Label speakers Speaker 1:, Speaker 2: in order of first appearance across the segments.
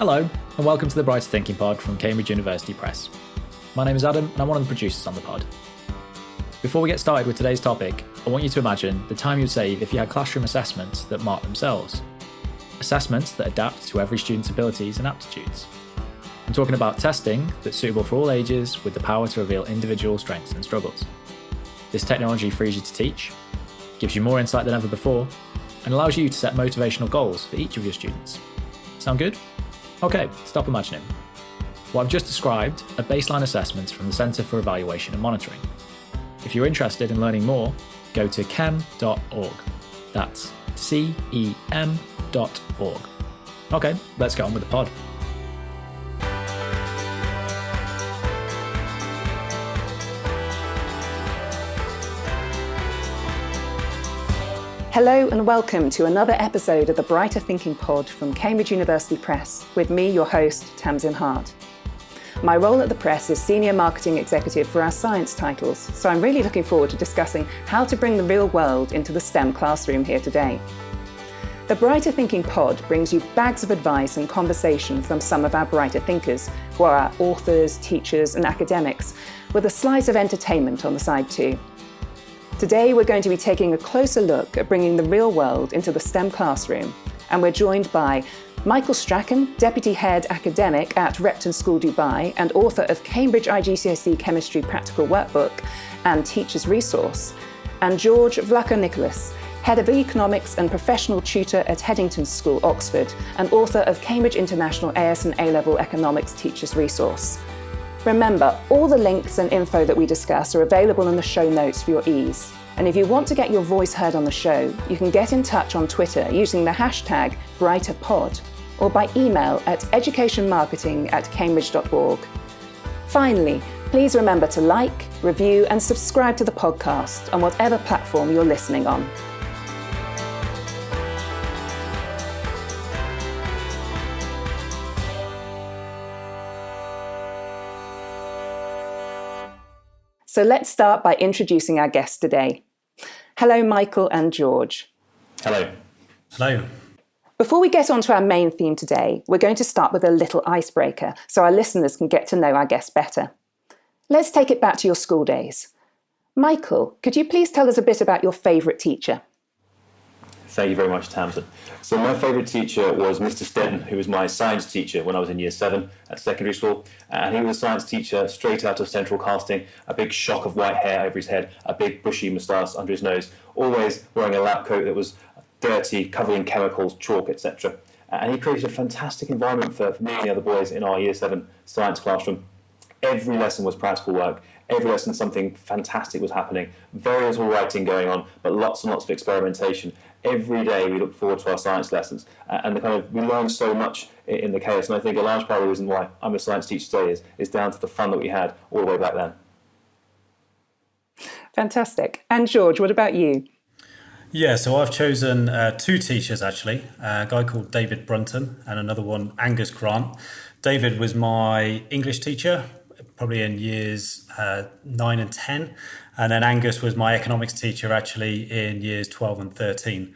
Speaker 1: Hello, and welcome to the Brighter Thinking Pod from Cambridge University Press. My name is Adam, and I'm one of the producers on the pod. Before we get started with today's topic, I want you to imagine the time you'd save if you had classroom assessments that mark themselves. Assessments that adapt to every student's abilities and aptitudes. I'm talking about testing that's suitable for all ages with the power to reveal individual strengths and struggles. This technology frees you to teach, gives you more insight than ever before, and allows you to set motivational goals for each of your students. Sound good? Okay, stop imagining. What I've just described are baseline assessments from the Centre for Evaluation and Monitoring. If you're interested in learning more, go to cem.org. That's cem.org. Okay, let's get on with the pod.
Speaker 2: Hello and welcome to another episode of the Brighter Thinking Pod from Cambridge University Press, with me, your host, Tamsin Hart. My role at the Press is Senior Marketing Executive for our science titles, so I'm really looking forward to discussing how to bring the real world into the STEM classroom here today. The Brighter Thinking Pod brings you bags of advice and conversation from some of our brighter thinkers, who are our authors, teachers and academics, with a slice of entertainment on the side too. Today we're going to be taking a closer look at bringing the real world into the STEM classroom, and we're joined by Michael Strachan, Deputy Head Academic at Repton School, Dubai, and author of Cambridge IGCSE Chemistry Practical Workbook and Teacher's Resource, and George Vlachonikolis, Head of Economics and Professional Tutor at Headington School, Oxford, and author of Cambridge International AS and A-Level Economics Teacher's Resource. Remember, all the links and info that we discuss are available in the show notes for your ease. And if you want to get your voice heard on the show, you can get in touch on Twitter using the hashtag BrighterPod or by email at educationmarketing@cambridge.org. Finally, please remember to like, review and subscribe to the podcast on whatever platform you're listening on. So let's start by introducing our guests today. Hello, Michael and George.
Speaker 3: Hello.
Speaker 4: Hello.
Speaker 2: Before we get on to our main theme today, we're going to start with a little icebreaker so our listeners can get to know our guests better. Let's take it back to your school days. Michael, could you please tell us a bit about your favourite teacher?
Speaker 3: Thank you very much, Tamsin. So my favourite teacher was Mr. Stetton, who was my science teacher when I was in year 7 at secondary school. And he was a science teacher straight out of central casting, a big shock of white hair over his head, a big bushy moustache under his nose, always wearing a lab coat that was dirty, covered in chemicals, chalk, etc. And he created a fantastic environment for me and the other boys in our year 7 science classroom. Every lesson was practical work. Every lesson something fantastic was happening. Very little writing going on, but lots and lots of experimentation. Every day we look forward to our science lessons, and we learn so much in the chaos. And I think a large part of the reason why I'm a science teacher today is down to the fun that we had all the way back then.
Speaker 2: Fantastic. And George, what about you?
Speaker 4: Yeah, so I've chosen two teachers actually, a guy called David Brunton and another one, Angus Grant. David was my English teacher, probably in years 9 and 10. And then Angus was my economics teacher actually in years 12 and 13.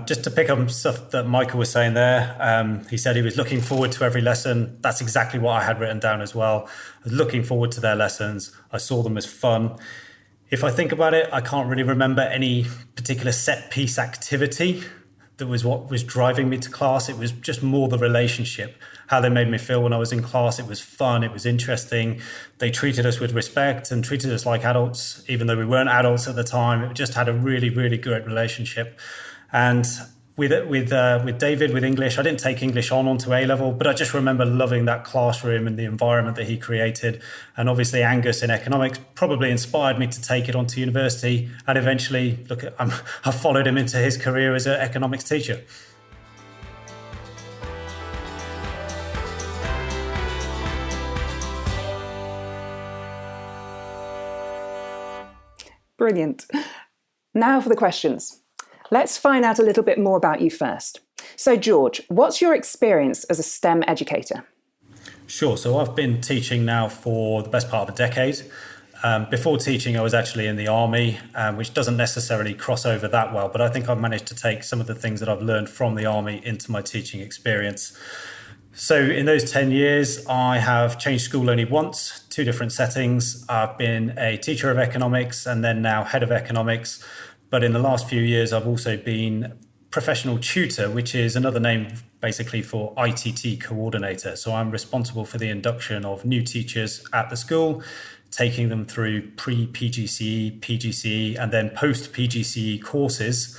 Speaker 4: Just to pick up stuff that Michael was saying there, he said he was looking forward to every lesson. That's exactly what I had written down as well. I was looking forward to their lessons. I saw them as fun. If I think about it, I can't really remember any particular set piece activity that was what was driving me to class. It was just more the relationship, how they made me feel when I was in class. It was fun, it was interesting. They treated us with respect and treated us like adults, even though we weren't adults at the time. It just had a really, really good relationship. And with David, with English, I didn't take English onto A-level, but I just remember loving that classroom and the environment that he created. And obviously Angus in economics probably inspired me to take it onto university. And eventually, I followed him into his career as an economics teacher.
Speaker 2: Brilliant. Now for the questions. Let's find out a little bit more about you first. So George, what's your experience as a STEM educator?
Speaker 4: Sure. So I've been teaching now for the best part of a decade. Before teaching, I was actually in the army, which doesn't necessarily cross over that well, but I think I've managed to take some of the things that I've learned from the army into my teaching experience. So in those 10 years, I have changed school only once, 2 different settings. I've been a teacher of economics and then now head of economics. But in the last few years, I've also been professional tutor, which is another name basically for ITT coordinator. So I'm responsible for the induction of new teachers at the school, taking them through pre-PGCE, PGCE, and then post-PGCE courses.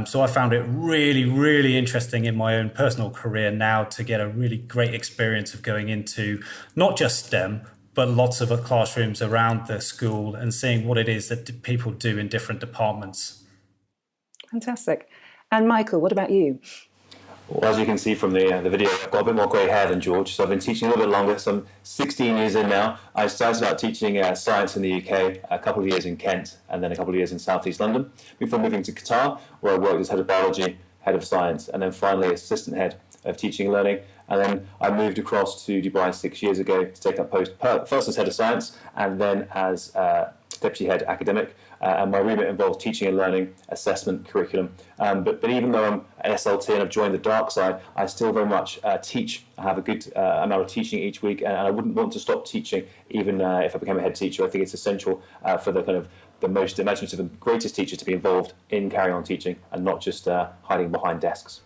Speaker 4: So I found it really, really interesting in my own personal career now to get a really great experience of going into not just STEM, but lots of classrooms around the school and seeing what it is that people do in different departments.
Speaker 2: Fantastic. And Michael, what about you?
Speaker 3: Well, as you can see from the video, I've got a bit more grey hair than George, so I've been teaching a little bit longer, so I'm 16 years in now. I started out teaching science in the UK, a couple of years in Kent, and then a couple of years in South East London, before moving to Qatar, where I worked as head of biology, head of science, and then finally assistant head of teaching and learning. And then I moved across to Dubai 6 years ago to take up post, first as head of science, and then as deputy head academic. And my remit involves teaching and learning, assessment, curriculum. But even though I'm an SLT and I've joined the dark side, I still very much teach. I have a good amount of teaching each week, and I wouldn't want to stop teaching even if I became a head teacher. I think it's essential for the kind of the most imaginative and greatest teachers to be involved in carrying on teaching and not just hiding behind desks.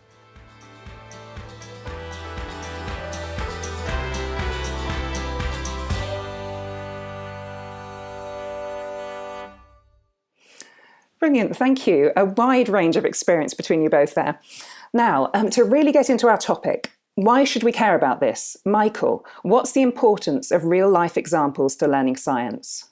Speaker 2: Brilliant, thank you. A wide range of experience between you both there. Now, to really get into our topic, why should we care about this? Michael, what's the importance of real-life examples to learning science?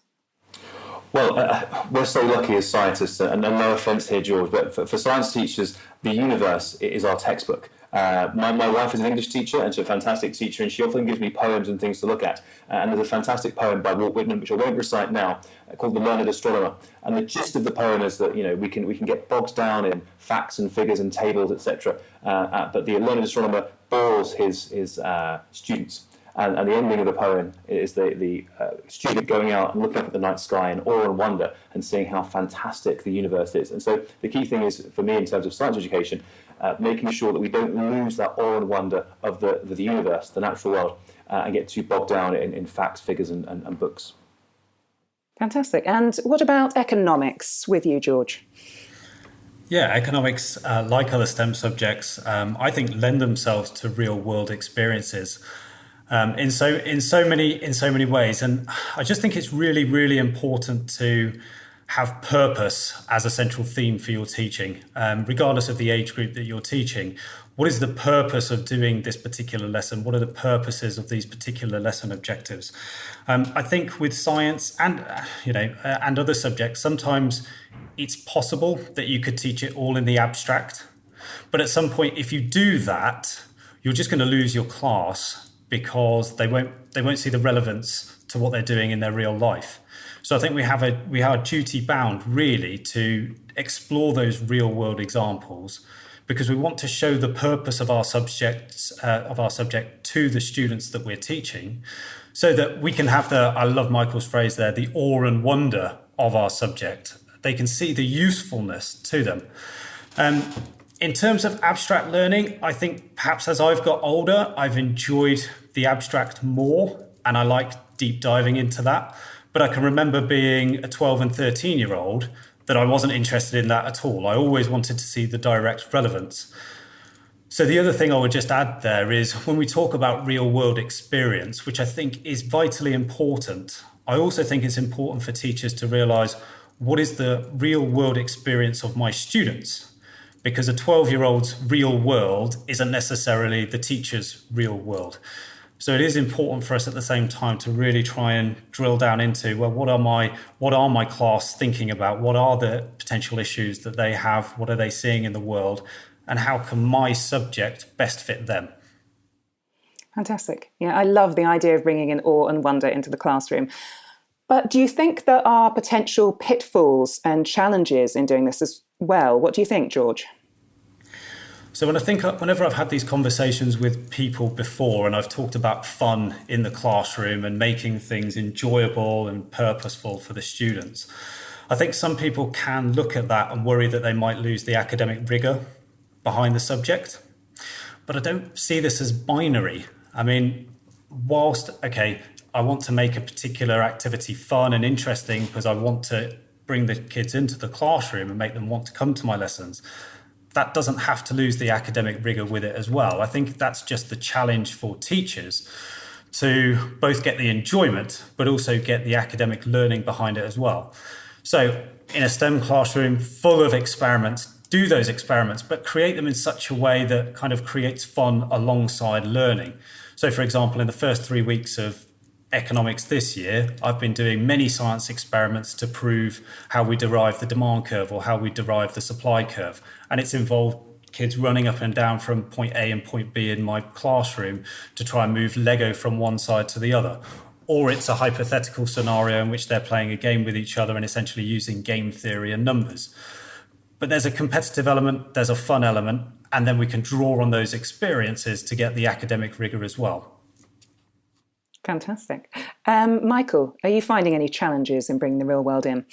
Speaker 3: Well, we're so lucky as scientists, and no offence here, George, but for science teachers, the universe is our textbook. My wife is an English teacher, and she's a fantastic teacher, and she often gives me poems and things to look at. And there's a fantastic poem by Walt Whitman, which I won't recite now, called The Learned Astronomer. And the gist of the poem is that we can get bogged down in facts and figures and tables, etc. But the Learned Astronomer bores his students. And the ending of the poem is the student going out and looking up at the night sky in awe and wonder and seeing how fantastic the universe is. And so the key thing is, for me, in terms of science education, making sure that we don't lose that awe and wonder of the universe, the natural world, and get too bogged down in facts, figures, and books.
Speaker 2: Fantastic. And what about economics with you, George?
Speaker 4: Yeah, economics, like other STEM subjects, I think lend themselves to real-world experiences. In so many ways, and I just think it's really, really important to have purpose as a central theme for your teaching, regardless of the age group that you're teaching. What is the purpose of doing this particular lesson? What are the purposes of these particular lesson objectives? I think with science and and other subjects, sometimes it's possible that you could teach it all in the abstract, but at some point, if you do that, you're just going to lose your class, because they won't see the relevance to what they're doing in their real life. So I think we are duty bound really to explore those real world examples, because we want to show the purpose of our subject to the students that we're teaching, so that we can have I love Michael's phrase there, the awe and wonder of our subject. They can see the usefulness to them. In terms of abstract learning, I think perhaps as I've got older, I've enjoyed the abstract more, and I like deep diving into that. But I can remember being a 12 and 13-year-old that I wasn't interested in that at all. I always wanted to see the direct relevance. So the other thing I would just add there is, when we talk about real-world experience, which I think is vitally important, I also think it's important for teachers to realise what is the real-world experience of my students. Because a 12-year-old's real world isn't necessarily the teacher's real world. So it is important for us at the same time to really try and drill down into, well, what are my class thinking about? What are the potential issues that they have? What are they seeing in the world? And how can my subject best fit them?
Speaker 2: Fantastic. Yeah, I love the idea of bringing in awe and wonder into the classroom. But do you think there are potential pitfalls and challenges in doing this as well? What do you think, George?
Speaker 4: So whenever I've had these conversations with people before, and I've talked about fun in the classroom and making things enjoyable and purposeful for the students, I think some people can look at that and worry that they might lose the academic rigour behind the subject. But I don't see this as binary. I mean, whilst, okay, I want to make a particular activity fun and interesting because I want to bring the kids into the classroom and make them want to come to my lessons, that doesn't have to lose the academic rigor with it as well. I think that's just the challenge for teachers, to both get the enjoyment, but also get the academic learning behind it as well. So in a STEM classroom full of experiments, do those experiments, but create them in such a way that kind of creates fun alongside learning. So for example, in the first 3 weeks of economics this year, I've been doing many science experiments to prove how we derive the demand curve or how we derive the supply curve. And it's involved kids running up and down from point A and point B in my classroom to try and move Lego from one side to the other. Or it's a hypothetical scenario in which they're playing a game with each other and essentially using game theory and numbers. But there's a competitive element, there's a fun element, and then we can draw on those experiences to get the academic rigor as well.
Speaker 2: Fantastic. Michael, are you finding any challenges in bringing the real world in?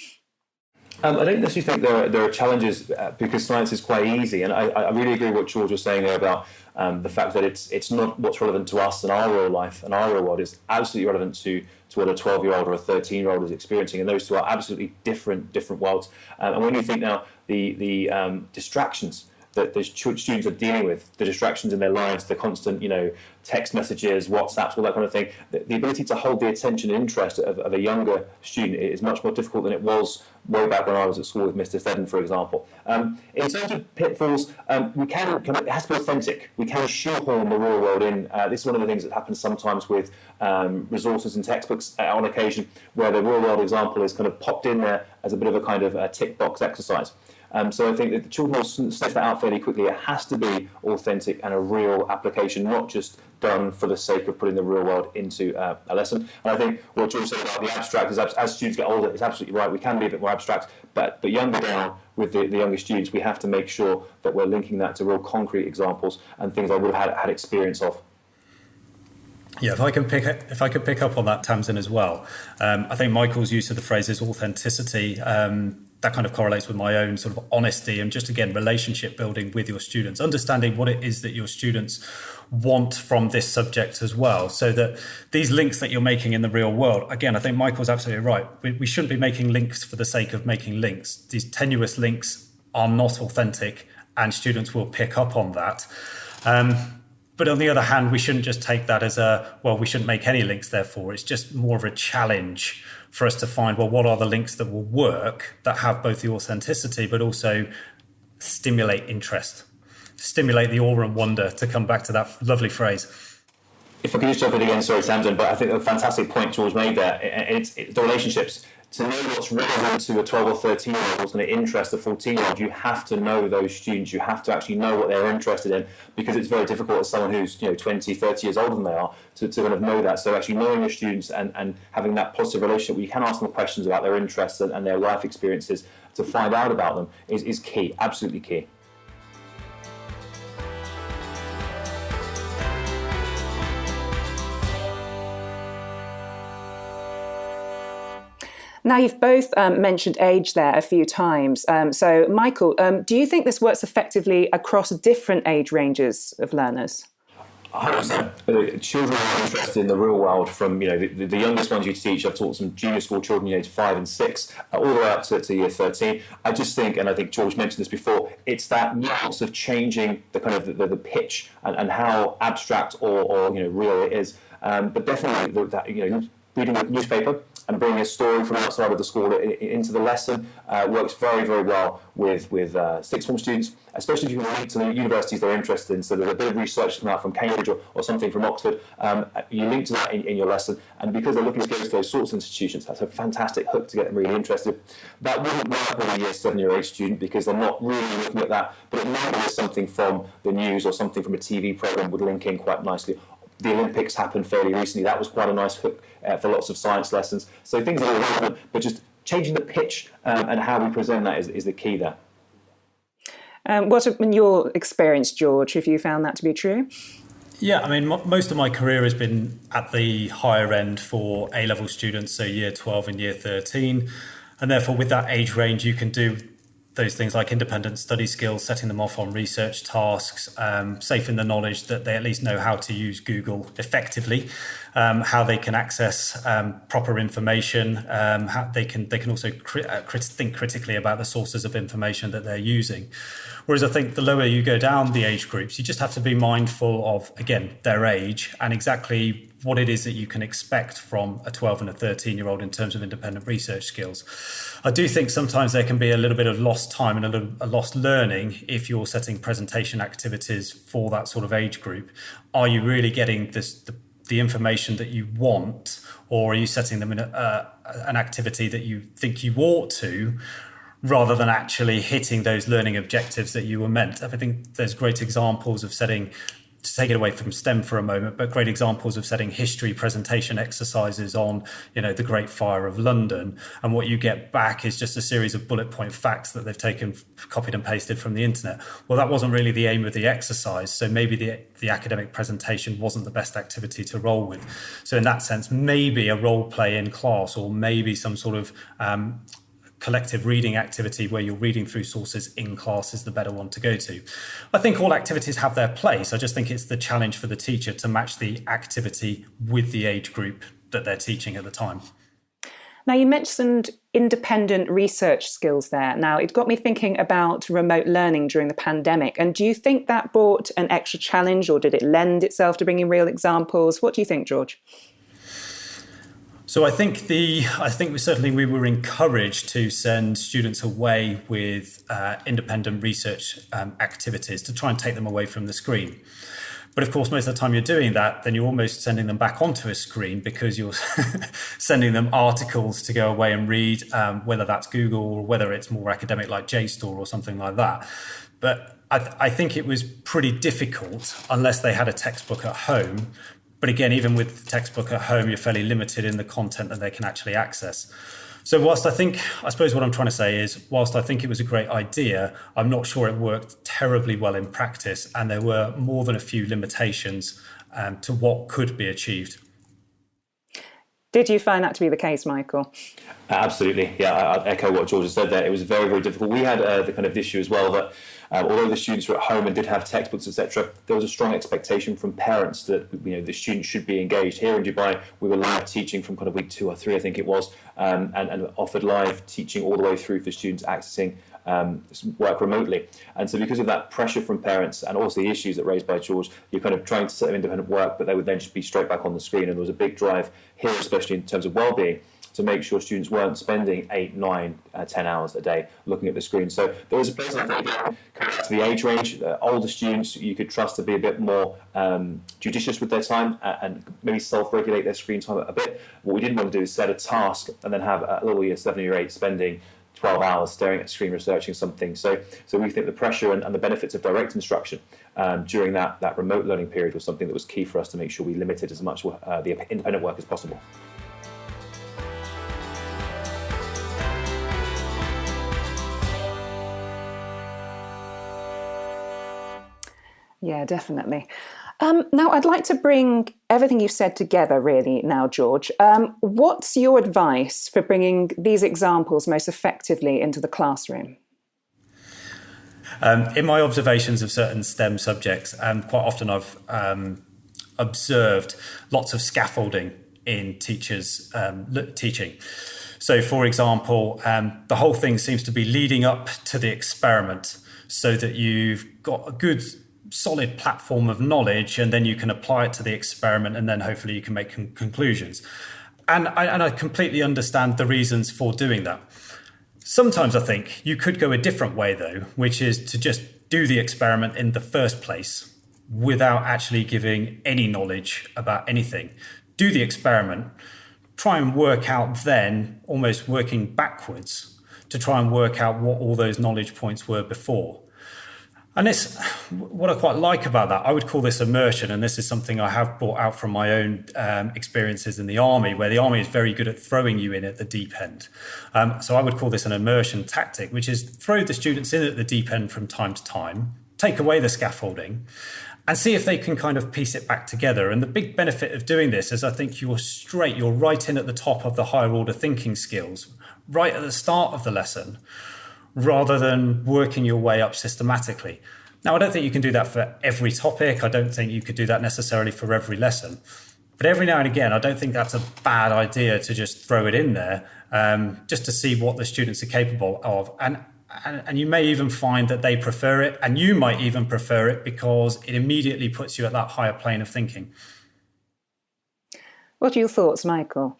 Speaker 3: I don't necessarily think there are challenges because science is quite easy, and I really agree with what George was saying there about the fact that it's not what's relevant to us and our real life and our real world is absolutely relevant to what a 12-year-old or a 13-year-old is experiencing, and those two are absolutely different worlds. And when you think now the distractions that the students are dealing with, the distractions in their lives, the constant, text messages, WhatsApps, all that kind of thing, the ability to hold the attention and interest of a younger student is much more difficult than it was way back when I was at school with Mr. Thedden, for example. In terms of pitfalls, it has to be authentic. We can shoehorn the real world in. This is one of the things that happens sometimes with resources and textbooks on occasion, where the real world example is kind of popped in there as a bit of a kind of a tick box exercise. So I think that the children will sniff that out fairly quickly. It has to be authentic and a real application, not just done for the sake of putting the real world into a lesson. And I think what George said about the abstract is, as students get older, it's absolutely right. We can be a bit more abstract, but younger down with the younger students, we have to make sure that we're linking that to real concrete examples and things I would have had experience of.
Speaker 4: Yeah, if I could pick up on that, Tamsin, as well. I think Michael's use of the phrase is authenticity. That kind of correlates with my own sort of honesty and just, again, relationship building with your students, understanding what it is that your students want from this subject as well, so that these links that you're making in the real world, again, I think Michael's absolutely right. We shouldn't be making links for the sake of making links. These tenuous links are not authentic and students will pick up on that. But on the other hand, we shouldn't just take that as we shouldn't make any links, therefore. It's just more of a challenge for us to find, what are the links that will work, that have both the authenticity, but also stimulate interest, stimulate the awe and wonder, to come back to that lovely phrase.
Speaker 3: If I could just jump in again, sorry, Tamsin, but I think a fantastic point George made there. It's the relationships. To know what's relevant to a 12 or 13-year-old, what's going to interest a 14-year-old, you have to know those students. You have to actually know what they're interested in, because it's very difficult as someone who's 20, 30 years older than they are to kind of know that. So actually knowing your students and having that positive relationship where you can ask them questions about their interests and their life experiences to find out about them is key, absolutely key.
Speaker 2: Now, you've both mentioned age there a few times. So, Michael, do you think this works effectively across different age ranges of learners?
Speaker 3: 100%. Children are interested in the real world from, the youngest ones you teach. I've taught some junior school children, age 5 and 6, all the way up to year 13. I just think, and I think George mentioned this before, it's that nuance of changing the kind of the pitch and how abstract or real it is. But definitely that, reading a newspaper and bringing a story from outside of the school into the lesson works very, very well with sixth form students, especially if you can link to the universities they're interested in. So there's a bit of research come out from Cambridge or something from Oxford. You link to that in your lesson, and because they're looking to get into those sorts of institutions, that's a fantastic hook to get them really interested. That wouldn't work with a year 7 or 8 student because they're not really looking at that, but it might be something from the news or something from a TV programme would link in quite nicely. The Olympics happened fairly recently. That was quite a nice hook for lots of science lessons. So things are relevant, but just changing the pitch and how we present that is the key there.
Speaker 2: What have been your experience, George? Have you found that to be true?
Speaker 4: Yeah, I mean, most of my career has been at the higher end for A-level students, so year 12 and year 13. And therefore, with that age range, you can do those things like independent study skills, setting them off on research tasks, safe in the knowledge that they at least know how to use Google effectively, how they can access proper information, how they can also think critically about the sources of information that they're using. Whereas I think the lower you go down the age groups, you just have to be mindful of, again, their age and exactly what it is that you can expect from a 12 and a 13-year-old in terms of independent research skills. I do think sometimes there can be a little bit of lost time and a lost learning if you're setting presentation activities for that sort of age group. Are you really getting the information that you want, or are you setting them in an activity that you think you ought to, rather than actually hitting those learning objectives that you were meant? I think there's great examples of setting, to take it away from STEM for a moment, but great examples of setting history presentation exercises on, the Great Fire of London. And what you get back is just a series of bullet point facts that they've taken, copied and pasted from the internet. Well, that wasn't really the aim of the exercise. So maybe the academic presentation wasn't the best activity to roll with. So in that sense, maybe a role play in class, or maybe some sort of collective reading activity where you're reading through sources in class is the better one to go to. I think all activities have their place. I just think it's the challenge for the teacher to match the activity with the age group that they're teaching at the time.
Speaker 2: Now, you mentioned independent research skills there. Now, it got me thinking about remote learning during the pandemic. And do you think that brought an extra challenge, or did it lend itself to bringing real examples? What do you think, George?
Speaker 4: So I think we were encouraged to send students away with independent research activities to try and take them away from the screen. But of course, most of the time you're doing that, then you're almost sending them back onto a screen, because you're sending them articles to go away and read, whether that's Google or whether it's more academic like JSTOR or something like that. But I think it was pretty difficult unless they had a textbook at home. But again, even with the textbook at home, you're fairly limited in the content that they can actually access. So whilst I suppose what I'm trying to say is, whilst I think it was a great idea, I'm not sure it worked terribly well in practice. And there were more than a few limitations to what could be achieved.
Speaker 2: Did you find that to be the case, Michael?
Speaker 3: Absolutely. Yeah, I echo what George has said there. It was very, very difficult. We had the kind of issue as well that although the students were at home and did have textbooks, etc., there was a strong expectation from parents that the students should be engaged. Here in Dubai, we were live teaching from kind of week 2 or 3, I think it was, and offered live teaching all the way through for students accessing work remotely. And so because of that pressure from parents and also the issues that raised by George, you're kind of trying to set them independent work, but they would then just be straight back on the screen. And there was a big drive here, especially in terms of well-being, to make sure students weren't spending 8, 9, 10 hours a day looking at the screen. So there was a place, I think, to the age range. Older students you could trust to be a bit more judicious with their time and maybe self-regulate their screen time a bit. What we didn't want to do is set a task and then have a little year 7 or 8 spending 12 hours staring at a screen researching something. So we think the pressure and the benefits of direct instruction during that remote learning period was something that was key for us to make sure we limited as much the independent work as possible.
Speaker 2: Yeah, definitely. Now, I'd like to bring everything you've said together, really, now, George. What's your advice for bringing these examples most effectively into the classroom?
Speaker 4: In my observations of certain STEM subjects, quite often I've observed lots of scaffolding in teachers' teaching. So, for example, the whole thing seems to be leading up to the experiment so that you've got a good solid platform of knowledge, and then you can apply it to the experiment, and then hopefully you can make conclusions. And I completely understand the reasons for doing that. Sometimes I think you could go a different way, though, which is to just do the experiment in the first place without actually giving any knowledge about anything. Do the experiment, try and work out then, almost working backwards, to try and work out what all those knowledge points were before. And this, what I quite like about that, I would call this immersion, and this is something I have brought out from my own experiences in the army, where the army is very good at throwing you in at the deep end. So I would call this an immersion tactic, which is throw the students in at the deep end from time to time, take away the scaffolding, and see if they can kind of piece it back together. And the big benefit of doing this is I think you're right in at the top of the higher order thinking skills, right at the start of the lesson, rather than working your way up systematically. Now, I don't think you can do that for every topic. I don't think you could do that necessarily for every lesson. But every now and again, I don't think that's a bad idea to just throw it in there, just to see what the students are capable of. And you may even find that they prefer it, and you might even prefer it because it immediately puts you at that higher plane of thinking.
Speaker 2: What are your thoughts, Michael?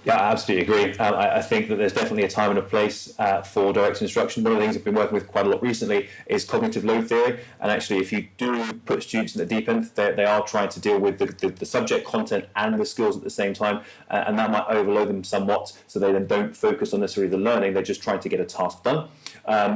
Speaker 3: Yeah, I absolutely agree. I think that there's definitely a time and a place for direct instruction. One of the things I've been working with quite a lot recently is cognitive load theory. And actually, if you do put students in the deep end, they are trying to deal with the subject content and the skills at the same time. And that might overload them somewhat, so they then don't focus on necessarily the learning. They're just trying to get a task done.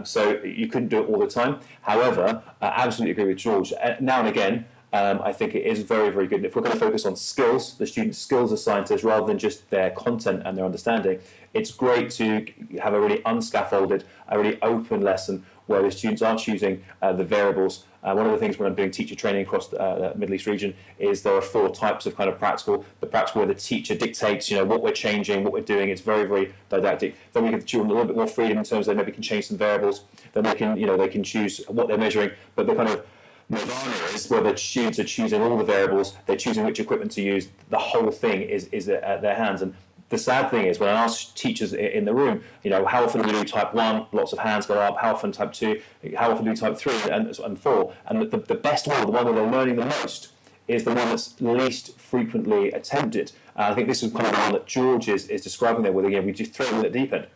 Speaker 3: So you couldn't do it all the time. However, I absolutely agree with George. Now and again, I think it is very, very good. And if we're going to focus on skills, the students' skills as scientists, rather than just their content and their understanding, it's great to have a really unscaffolded, a really open lesson where the students are choosing the variables. One of the things when I'm doing teacher training across the Middle East region is there are 4 types of kind of practical. The practical where the teacher dictates, what we're changing, what we're doing. It's very, very didactic. Then we give the children a little bit more freedom in terms of they maybe can change some variables. Then they can, they can choose what they're measuring. But the kind of nirvana is where the students are choosing all the variables, they're choosing which equipment to use, the whole thing is at their hands. And the sad thing is when I ask teachers in the room, how often do we do type 1, lots of hands go up, how often type 2, how often do we type 3 and 4, and the best one, the one where they're learning the most, is the one that's least frequently attempted. I think this is kind of the one that George is describing there, where again we just throw them in the deep end.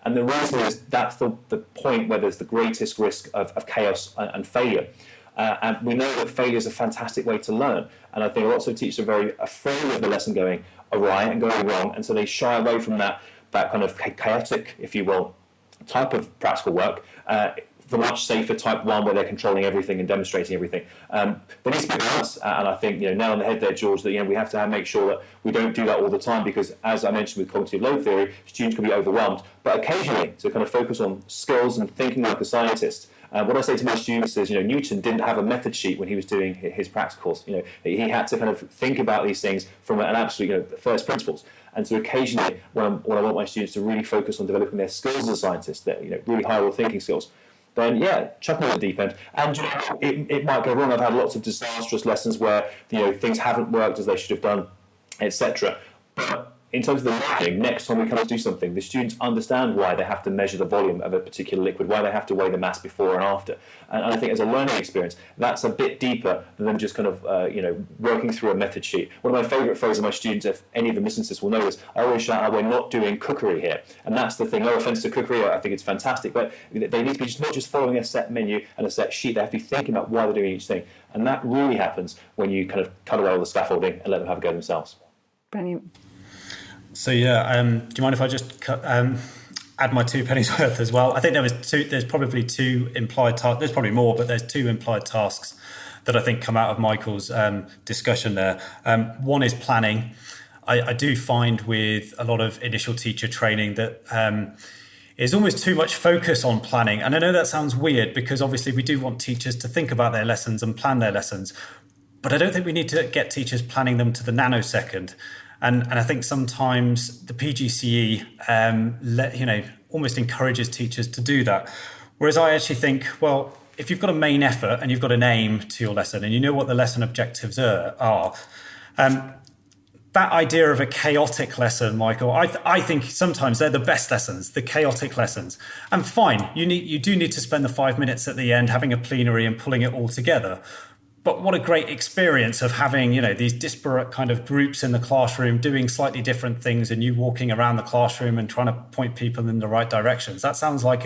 Speaker 3: And the reason is that's the point where there's the greatest risk of chaos and failure. And we know that failure is a fantastic way to learn. And I think lots of teachers are very afraid of the lesson going awry and going wrong. And so they shy away from that kind of chaotic, if you will, type of practical work. The much safer type 1 where they're controlling everything and demonstrating everything. There needs to be a balance. And I think, nail on the head there, George, that we have to make sure that we don't do that all the time, because as I mentioned with cognitive load theory, students can be overwhelmed. But occasionally, to kind of focus on skills and thinking like a scientist. What I say to my students is, Newton didn't have a method sheet when he was doing his practicals. He had to kind of think about these things from an absolute, first principles. And so occasionally, when I want my students to really focus on developing their skills as a scientist, their really high-level thinking skills, then chuck them in the deep end. And it might go wrong. I've had lots of disastrous lessons where things haven't worked as they should have done, etc. But in terms of the learning, next time we come to do something, the students understand why they have to measure the volume of a particular liquid, why they have to weigh the mass before and after. And I think as a learning experience, that's a bit deeper than them just kind of, working through a method sheet. One of my favourite phrases of my students, if any of them listen to this will know this, I always shout out, we're not doing cookery here. And that's the thing, no offence to cookery, I think it's fantastic, but they need to be not just following a set menu and a set sheet, they have to be thinking about why they're doing each thing. And that really happens when you kind of cut away all the scaffolding and let them have a go themselves.
Speaker 2: Brilliant.
Speaker 4: So do you mind if I just add my 2 pennies worth as well? I think there's probably 2 implied tasks. There's probably more, but there's 2 implied tasks that I think come out of Michael's discussion there. One is planning. I do find with a lot of initial teacher training that there's almost too much focus on planning. And I know that sounds weird because obviously we do want teachers to think about their lessons and plan their lessons. But I don't think we need to get teachers planning them to the nanosecond. And I think sometimes the PGCE, almost encourages teachers to do that. Whereas I actually think, well, if you've got a main effort and you've got an aim to your lesson and you know what the lesson objectives are, that idea of a chaotic lesson, Michael, I think sometimes they're the best lessons, the chaotic lessons. And fine, you do need to spend the 5 minutes at the end having a plenary and pulling it all together. But what a great experience of having, these disparate kind of groups in the classroom doing slightly different things and you walking around the classroom and trying to point people in the right directions. That sounds like,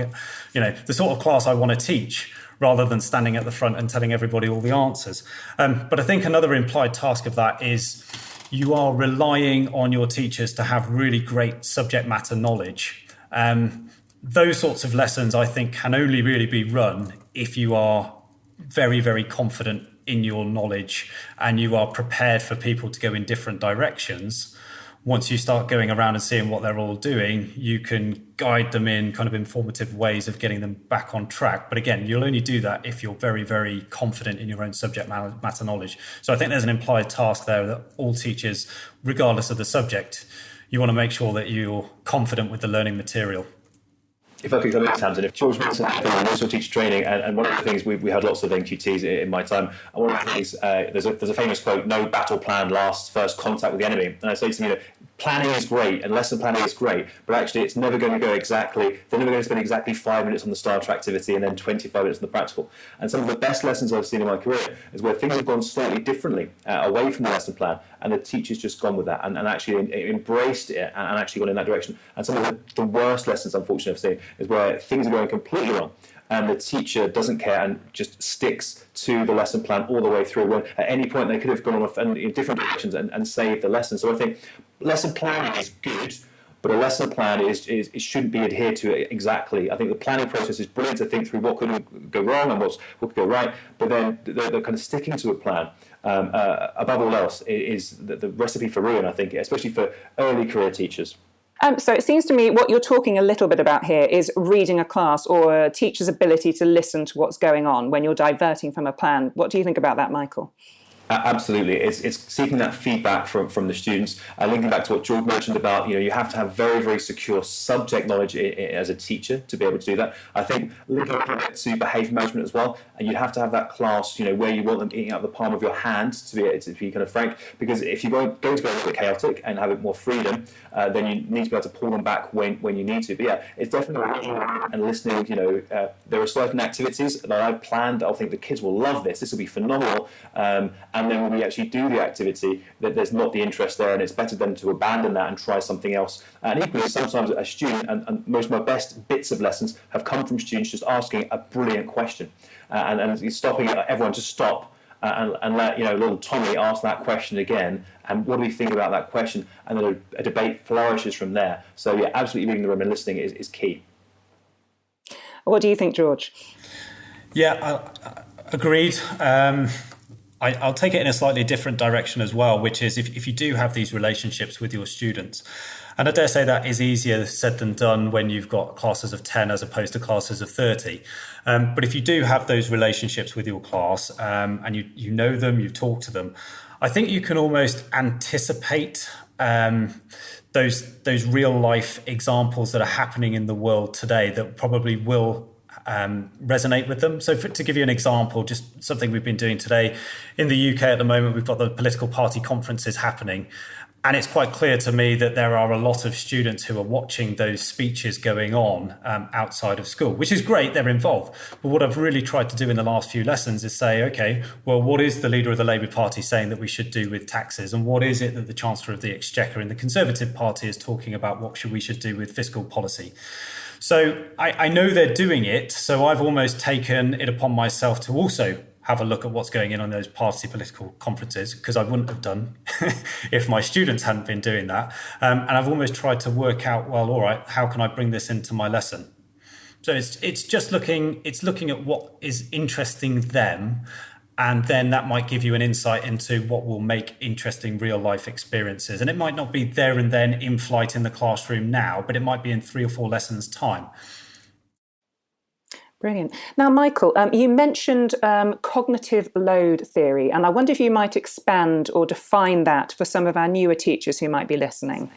Speaker 4: the sort of class I want to teach rather than standing at the front and telling everybody all the answers. But I think another implied task of that is you are relying on your teachers to have really great subject matter knowledge. Those sorts of lessons, I think, can only really be run if you are very, very confident in your knowledge and you are prepared for people to go in different directions. Once you start going around and seeing what they're all doing, you can guide them in kind of informative ways of getting them back on track. But again, you'll only do that if you're very, very confident in your own subject matter knowledge. So I think there's an implied task there that all teachers, regardless of the subject, you want to make sure that you're confident with the learning material.
Speaker 3: If I could come in, Tamsin, if George mentioned also teacher training, and one of the things we had lots of NQTs in my time, and one of the things, there's a famous quote, "No battle plan lasts first contact with the enemy." And I say to them, planning is great and lesson planning is great, but actually it's never going to go exactly, they're never going to spend exactly 5 minutes on the starter activity and then 25 minutes on the practical. And some of the best lessons I've seen in my career is where things have gone slightly differently, away from the lesson plan, and the teacher's just gone with that and actually embraced it and actually gone in that direction. And some of the worst lessons, unfortunately, I've seen is where things are going completely wrong and the teacher doesn't care and just sticks to the lesson plan all the way through, when at any point they could have gone off in different directions and saved the lesson. So I think lesson planning is good, but a lesson plan it shouldn't be adhered to exactly. I think the planning process is brilliant to think through what could go wrong and what could go right, but then the kind of sticking to a plan, above all else, is the recipe for ruin, I think, especially for early career teachers.
Speaker 2: So it seems to me what you're talking a little bit about here is reading a class or a teacher's ability to listen to what's going on when you're diverting from a plan. What do you think about that, Michael?
Speaker 3: Absolutely, it's seeking that feedback from the students. Linking back to what George mentioned about, you have to have very, very secure subject knowledge as a teacher to be able to do that. I think linking it to behaviour management as well, and you'd have to have that class, where you want them eating out of the palm of your hand, to be kind of frank. Because if you're going to go a little bit chaotic and have it more freedom, then you need to be able to pull them back when you need to. But yeah, it's definitely reading and listening. There are certain activities that I've planned. I think the kids will love this. This will be phenomenal. And then when we actually do the activity, that there's not the interest there, and it's better than to abandon that and try something else. And equally, sometimes a student, and most of my best bits of lessons have come from students just asking a brilliant question, and stopping everyone to stop and let little Tommy ask that question again. And what do we think about that question? And then a debate flourishes from there. So yeah, absolutely reading the room and listening is key.
Speaker 2: What do you think, George?
Speaker 4: Yeah, agreed. I'll take it in a slightly different direction as well, which is if you do have these relationships with your students, and I dare say that is easier said than done when you've got classes of 10 as opposed to classes of 30. But if you do have those relationships with your class and you know them, you talk to them, I think you can almost anticipate those real life examples that are happening in the world today that probably will resonate with them. So to give you an example, just something we've been doing today in the UK at the moment, we've got the political party conferences happening. And it's quite clear to me that there are a lot of students who are watching those speeches going on outside of school, which is great, they're involved. But what I've really tried to do in the last few lessons is say, okay, well, what is the leader of the Labour Party saying that we should do with taxes? And what is it that the Chancellor of the Exchequer in the Conservative Party is talking about what we should do with fiscal policy? So I know they're doing it, so I've almost taken it upon myself to also have a look at what's going on those party political conferences, because I wouldn't have done if my students hadn't been doing that. And I've almost tried to work out, well, all right, how can I bring this into my lesson? So it's just looking at what is interesting them, and then that might give you an insight into what will make interesting real life experiences. And it might not be there and then in flight in the classroom now, but it might be in 3 or 4 lessons' time.
Speaker 2: Brilliant. Now, Michael, you mentioned cognitive load theory, and I wonder if you might expand or define that for some of our newer teachers who might be listening.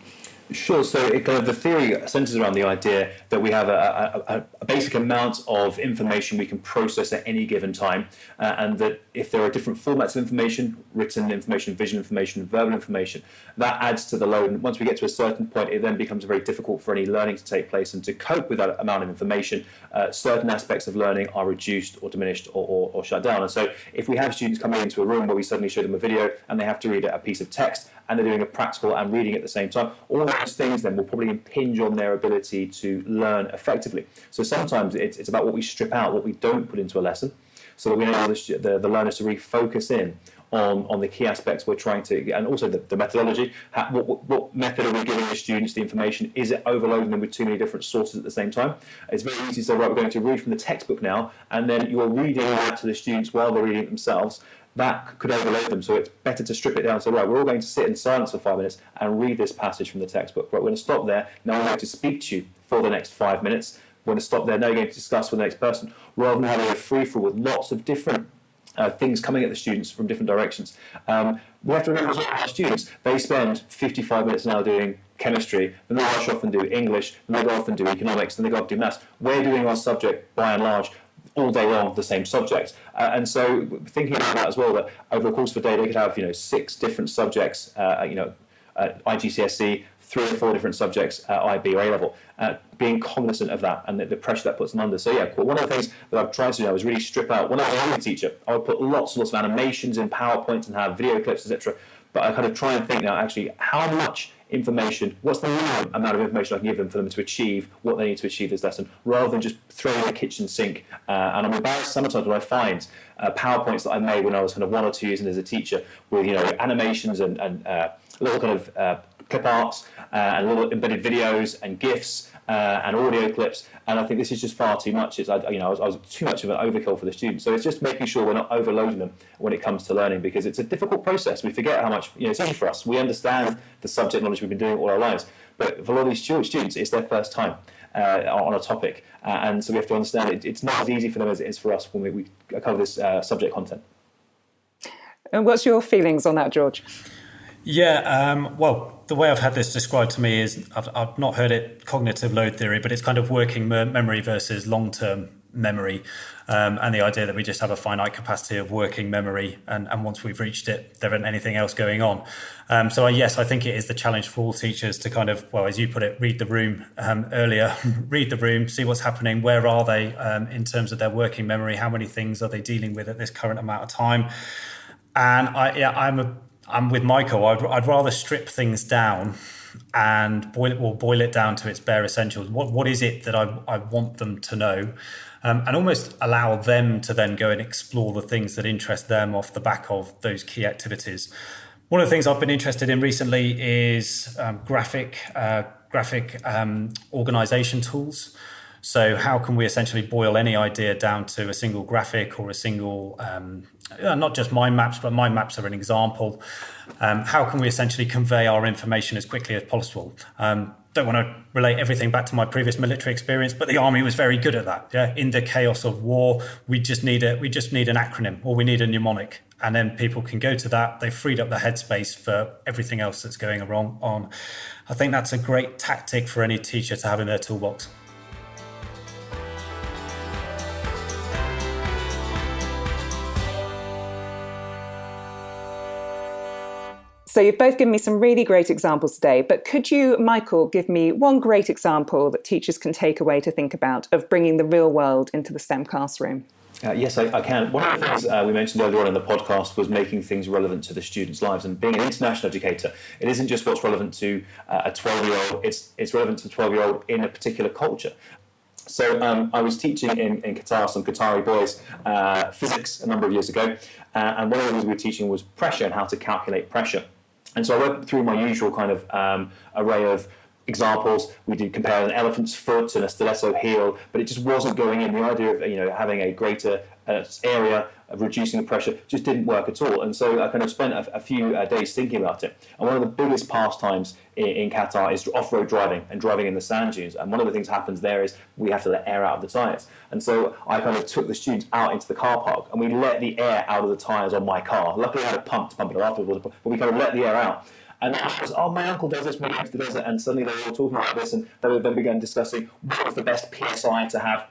Speaker 3: Sure. So the theory centers around the idea that we have a basic amount of information we can process at any given time, and that if there are different formats of information, written information, visual information, verbal information, that adds to the load. And once we get to a certain point, it then becomes very difficult for any learning to take place. And to cope with that amount of information, certain aspects of learning are reduced or diminished or shut down. And so if we have students coming into a room where we suddenly show them a video and they have to read a piece of text, and they're doing a practical and reading at the same time, all of those things then will probably impinge on their ability to learn effectively. So sometimes it's about what we strip out, what we don't put into a lesson, so that we enable the learners to refocus in on the key aspects we're trying to, and also the methodology. What method are we giving the students the information? Is it overloading them with too many different sources at the same time? It's very easy to say, right, we're going to read from the textbook now, and then you're reading that to the students while they're reading it themselves. That could overload them, so it's better to strip it down. So, right, we're all going to sit in silence for 5 minutes and read this passage from the textbook. Right, we're going to stop there. Now we're going to speak to you for the next 5 minutes. We're going to stop there. Now we're going to discuss with the next person, rather than having a free-for-all with lots of different things coming at the students from different directions. We have to remember as well, our students, they spend 55 minutes an hour doing chemistry, then they rush off and do English, then they go off and do economics, then they go off and do maths. We're doing our subject, by and large, all day long, the same subject. And so thinking about that as well, that over the course of a day, they could have 6 different subjects, IGCSE, 3 or 4 different subjects at IB or A level, being cognizant of that and the pressure that puts them under. So one of the things that I've tried to do now is really strip out. When I was a young teacher, I would put lots and lots of animations in PowerPoints and have video clips, etc. But I kind of try and think now, actually, how much information, what's the minimum amount of information I can give them for them to achieve what they need to achieve this lesson, rather than just throwing in the kitchen sink. And I'm embarrassed sometimes when I find PowerPoints that I made when I was kind of 1 or 2 years in as a teacher with animations and little kind of clip arts and little embedded videos and GIFs and audio clips, and I think this is just far too much. I was too much of an overkill for the students. So it's just making sure we're not overloading them when it comes to learning, because it's a difficult process. We forget how much it's easy for us. We understand the subject knowledge we've been doing all our lives, but for a lot of these students, it's their first time on a topic, and so we have to understand it's not as easy for them as it is for us when we cover this subject content.
Speaker 2: And what's your feelings on that, George?
Speaker 4: Yeah, well, the way I've had this described to me is, I've not heard it cognitive load theory, but it's kind of working memory versus long-term memory, and the idea that we just have a finite capacity of working memory, and once we've reached it, there isn't anything else going on. So yes, I think it is the challenge for all teachers to kind of, well, as you put it, read the room earlier, read the room, see what's happening, where are they in terms of their working memory, how many things are they dealing with at this current amount of time. And I'm with Michael. I'd rather strip things down and boil it down to its bare essentials. What is it that I want them to know, and almost allow them to then go and explore the things that interest them off the back of those key activities. One of the things I've been interested in recently is graphic organization tools. So how can we essentially boil any idea down to a single graphic or a single, not just mind maps, but mind maps are an example. How can we essentially convey our information as quickly as possible? Don't want to relate everything back to my previous military experience, but the army was very good at that. Yeah? In the chaos of war, we just need an acronym, or we need a mnemonic. And then people can go to that. They've freed up the headspace for everything else that's going on. I think that's a great tactic for any teacher to have in their toolbox.
Speaker 2: So you've both given me some really great examples today, but could you, Michael, give me one great example that teachers can take away to think about of bringing the real world into the STEM classroom?
Speaker 3: Yes, I can. One of the things we mentioned earlier on in the podcast was making things relevant to the students' lives. And being an international educator, it isn't just what's relevant to a 12-year-old, it's relevant to a 12-year-old in a particular culture. So I was teaching in Qatar, some Qatari boys, physics a number of years ago. And one of the things we were teaching was pressure and how to calculate pressure. And so I went through my usual kind of array of examples. We did compare an elephant's foot and a stiletto heel, but it just wasn't going in. The idea of having a greater area of reducing the pressure just didn't work at all. And so I kind of spent a few days thinking about it. And one of the biggest pastimes in Qatar is off-road driving and driving in the sand dunes. And one of the things that happens there is we have to let air out of the tyres. And so I kind of took the students out into the car park and we let the air out of the tyres on my car. Luckily I had a pump to pump it afterwards, but we kind of let the air out. And I was, my uncle does this, my uncle does it, and suddenly they were all talking about this, and they then began discussing what was the best PSI to have.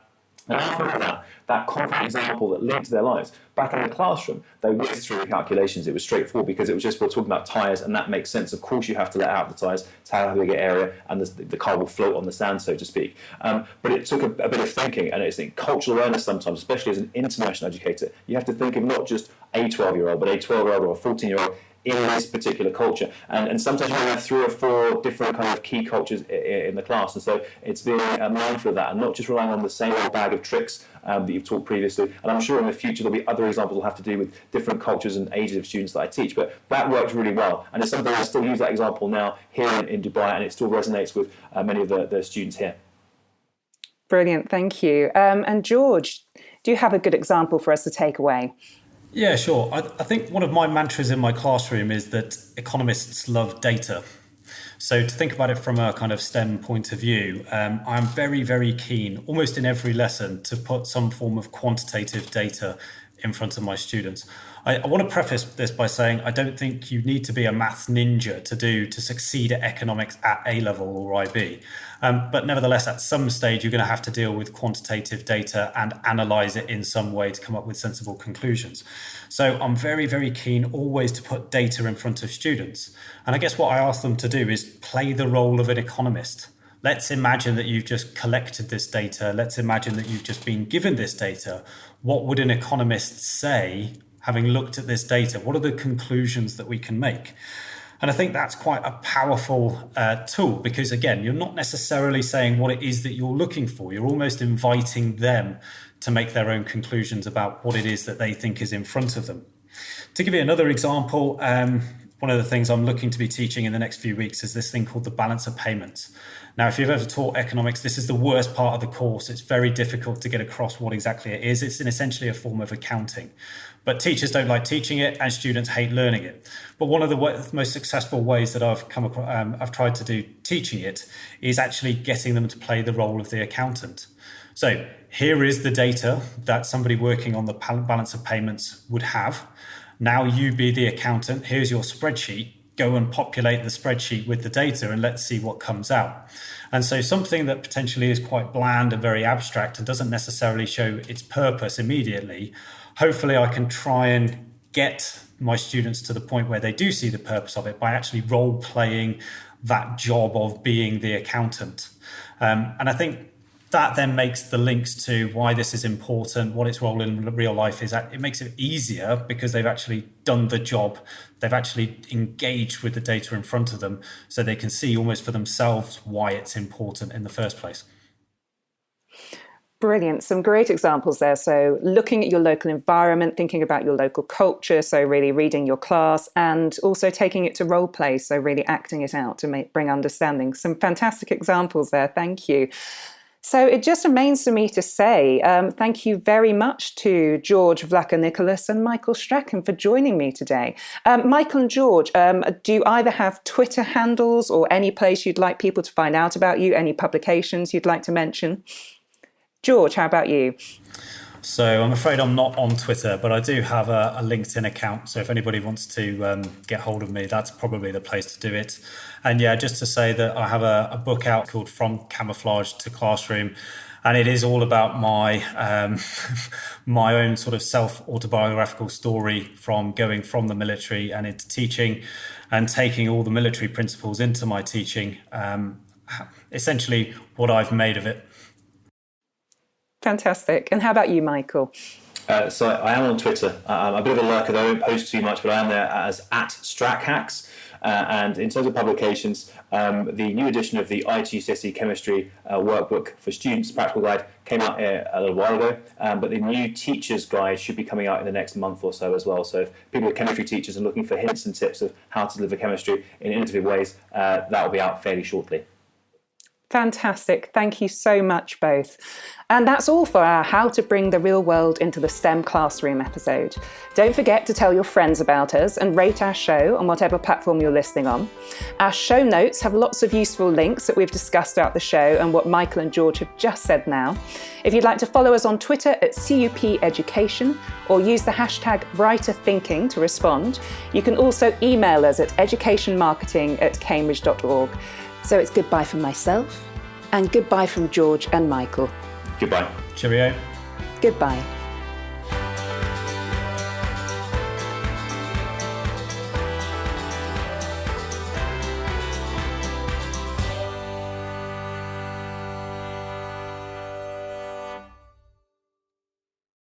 Speaker 3: And after that concrete example that linked to their lives, back in the classroom, they whizzed through the calculations. It was straightforward because it was just, we're talking about tyres, and that makes sense. Of course, you have to let out the tyres to have a bigger area, and the car will float on the sand, so to speak. But it took a bit of thinking, and it's cultural awareness sometimes, especially as an international educator. You have to think of not just a 12-year-old, but a 12-year-old or a 14-year-old in this particular culture, and sometimes you have 3 or 4 different kind of key cultures in the class, and so it's being mindful of that and not just relying on the same old bag of tricks that you've taught previously. And I'm sure in the future there'll be other examples that will have to do with different cultures and ages of students that I teach, but that worked really well, and it's something I still use that example now here in Dubai, and it still resonates with many of the students here.
Speaker 2: Brilliant, thank you. And George, do you have a good example for us to take away?
Speaker 4: Yeah, sure. I think one of my mantras in my classroom is that economists love data. So to think about it from a kind of STEM point of view, I'm very, very keen, almost in every lesson, to put some form of quantitative data in front of my students. I want to preface this by saying I don't think you need to be a maths ninja to succeed at economics at A level or IB. But nevertheless, at some stage, you're going to have to deal with quantitative data and analyze it in some way to come up with sensible conclusions. So I'm very, very keen always to put data in front of students. And I guess what I ask them to do is play the role of an economist. Let's imagine that you've just collected this data. Let's imagine that you've just been given this data. What would an economist say, having looked at this data? What are the conclusions that we can make? And I think that's quite a powerful tool because, again, you're not necessarily saying what it is that you're looking for. You're almost inviting them to make their own conclusions about what it is that they think is in front of them. To give you another example, one of the things I'm looking to be teaching in the next few weeks is this thing called the balance of payments. Now, if you've ever taught economics, this is the worst part of the course. It's very difficult to get across what exactly it is. It's essentially a form of accounting. But teachers don't like teaching it and students hate learning it. But one of the most successful ways that I've tried to do teaching it is actually getting them to play the role of the accountant. So here is the data that somebody working on the balance of payments would have. Now you be the accountant. Here's your spreadsheet. Go and populate the spreadsheet with the data and let's see what comes out. And so something that potentially is quite bland and very abstract and doesn't necessarily show its purpose immediately, hopefully I can try and get my students to the point where they do see the purpose of it by actually role playing that job of being the accountant. And I think that then makes the links to why this is important, what its role in real life is. It makes it easier because they've actually done the job. They've actually engaged with the data in front of them so they can see almost for themselves why it's important in the first place.
Speaker 2: Brilliant. Some great examples there. So looking at your local environment, thinking about your local culture, so really reading your class, and also taking it to role play, so really acting it out to bring understanding. Some fantastic examples there. Thank you. So it just remains for me to say thank you very much to George Vlachonikolis and Michael Strachan for joining me today. Michael and George, do you either have Twitter handles or any place you'd like people to find out about you, any publications you'd like to mention? George, how about you?
Speaker 4: So I'm afraid I'm not on Twitter, but I do have a LinkedIn account. So if anybody wants to get hold of me, that's probably the place to do it. And yeah, just to say that I have a book out called From Camouflage to Classroom. And it is all about my my own sort of self-autobiographical story from going from the military and into teaching and taking all the military principles into my teaching, essentially what I've made of it.
Speaker 2: Fantastic. And how about you, Michael?
Speaker 3: So I am on Twitter. I'm a bit of a lurker, though I don't post too much, but I am there as @StracHacks. And in terms of publications, the new edition of the IGCSE Chemistry workbook for students, practical guide, came out a little while ago, but the new teacher's guide should be coming out in the next month or so as well. So if people are chemistry teachers and looking for hints and tips of how to deliver chemistry in innovative ways, that will be out fairly shortly.
Speaker 2: Fantastic. Thank you so much, both. And that's all for our How to Bring the Real World into the STEM Classroom episode. Don't forget to tell your friends about us and rate our show on whatever platform you're listening on. Our show notes have lots of useful links that we've discussed throughout the show and what Michael and George have just said now. If you'd like to follow us on Twitter @CUP Education or use the hashtag #BrighterThinking to respond, you can also email us at educationmarketing@cambridge.org. So it's goodbye from myself and goodbye from George and Michael.
Speaker 3: Goodbye.
Speaker 4: Cheerio.
Speaker 2: Goodbye.